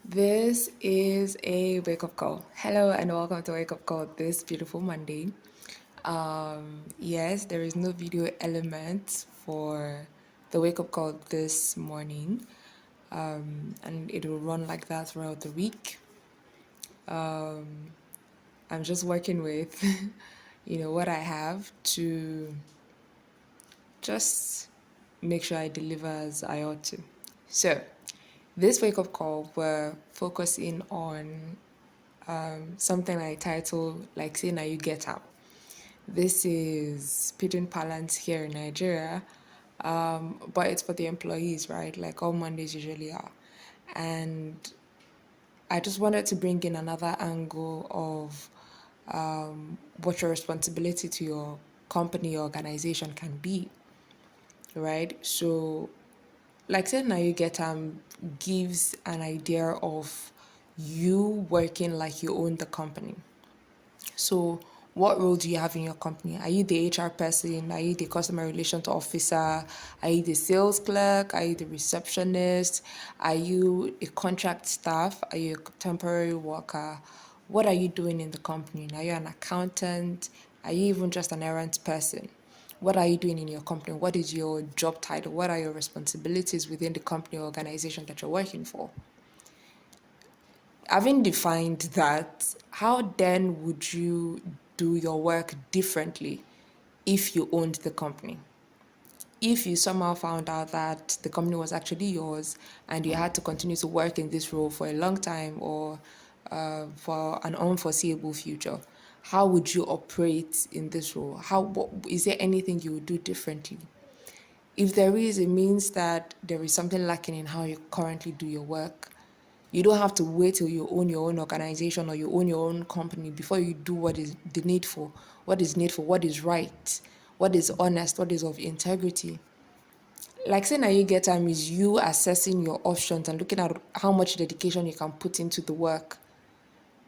This is a wake up call. Hello and welcome to Wake Up Call this beautiful Monday. Yes, there is no video element for the wake up call this morning, and it will run like that throughout the week. I'm just working with, what I have to just make sure I deliver as I ought to. So, this wake up call, we're focusing on something I title like say now you get up. This is Pigeon Parlance here in Nigeria, but it's for the employees, right? Like all Mondays usually are. And I just wanted to bring in another angle of what your responsibility to your company or organization can be, right? So, like said, now you get gives an idea of you working like you own the company. So, what role do you have in your company? Are you the HR person? Are you the customer relations officer? Are you the sales clerk? Are you the receptionist? Are you a contract staff? Are you a temporary worker? What are you doing in the company? Are you an accountant? Are you even just an errand person? What are you doing in your company? What is your job title? What are your responsibilities within the company or organization that you're working for? Having defined that, how then would you do your work differently if you owned the company? If you somehow found out that the company was actually yours and you had to continue to work in this role for a long time or for an unforeseeable future, how would you operate in this role? Is there anything you would do differently? If there is, it means that there is something lacking in how you currently do your work. You don't have to wait till you own your own organization or you own your own company before you do what is needful, what is right, what is honest, what is of integrity. Like saying that you get time is you assessing your options and looking at how much dedication you can put into the work.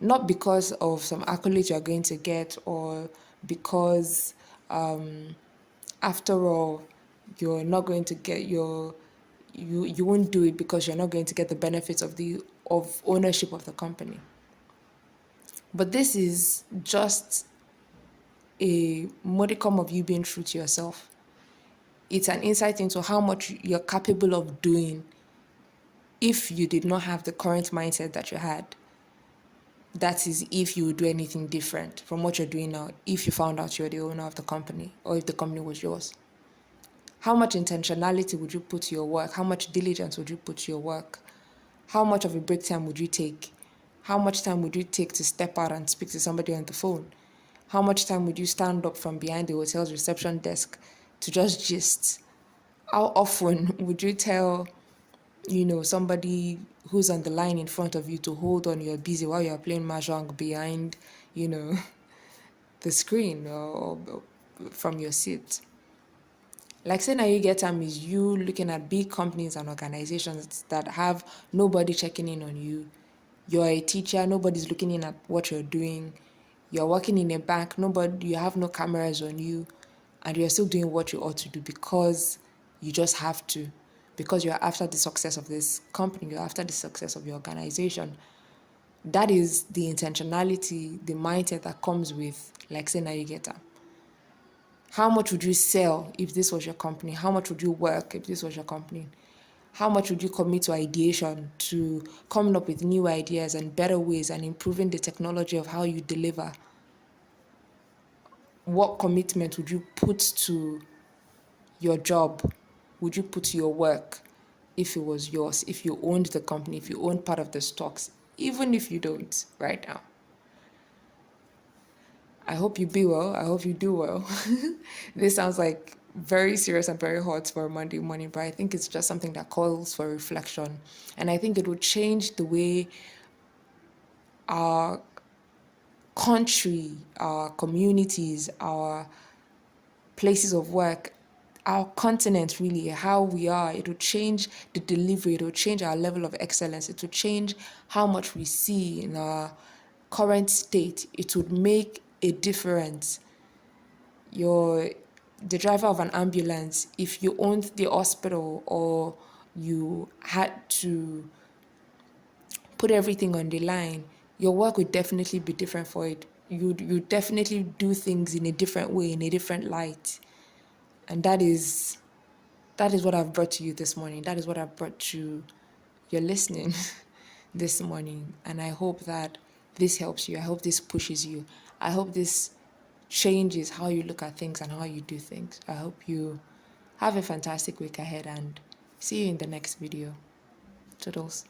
Not because of some accolades you're going to get or because after all you're not going to get you won't do it because you're not going to get the benefits of ownership of the company. But this is just a modicum of you being true to yourself. It's an insight into how much you're capable of doing if you did not have the current mindset that you had. That is, if you would do anything different from what you're doing now, if you found out you're the owner of the company or if the company was yours. How much intentionality would you put to your work? How much diligence would you put to your work? How much of a break time would you take? How much time would you take to step out and speak to somebody on the phone? How much time would you stand up from behind the hotel's reception desk to just gist? How often would you tell, somebody who's on the line in front of you to hold on, you're busy while you're playing mahjong behind, you know, the screen or from your seat? Like say now you get time is you looking at big companies and organizations that have nobody checking in on you. You're a teacher, nobody's looking in at what you're doing. You're working in a bank, you have no cameras on you, and you're still doing what you ought to do because you just have to. Because you're after the success of this company, you're after the success of your organization. That is the intentionality, the mindset that comes with like say now you get up. How much would you sell if this was your company? How much would you work if this was your company? How much would you commit to ideation, to coming up with new ideas and better ways and improving the technology of how you deliver? What commitment would you put to your job? Would you put to your work if it was yours, if you owned the company, if you owned part of the stocks, even if you don't right now? I hope you be well. I hope you do well. This sounds like very serious and very hot for a Monday morning, but I think it's just something that calls for reflection. And I think it will change the way our country, our communities, our places of work, our continent really, how we are. It will change the delivery, it will change our level of excellence, it will change how much we see in our current state. It would make a difference. You're the driver of an ambulance, if you owned the hospital or you had to put everything on the line, your work would definitely be different for it. You definitely do things in a different way, in a different light. And that is what I've brought to you this morning. That is what I've brought to your listening this morning. And I hope that this helps you. I hope this pushes you. I hope this changes how you look at things and how you do things. I hope you have a fantastic week ahead and see you in the next video. Toodles.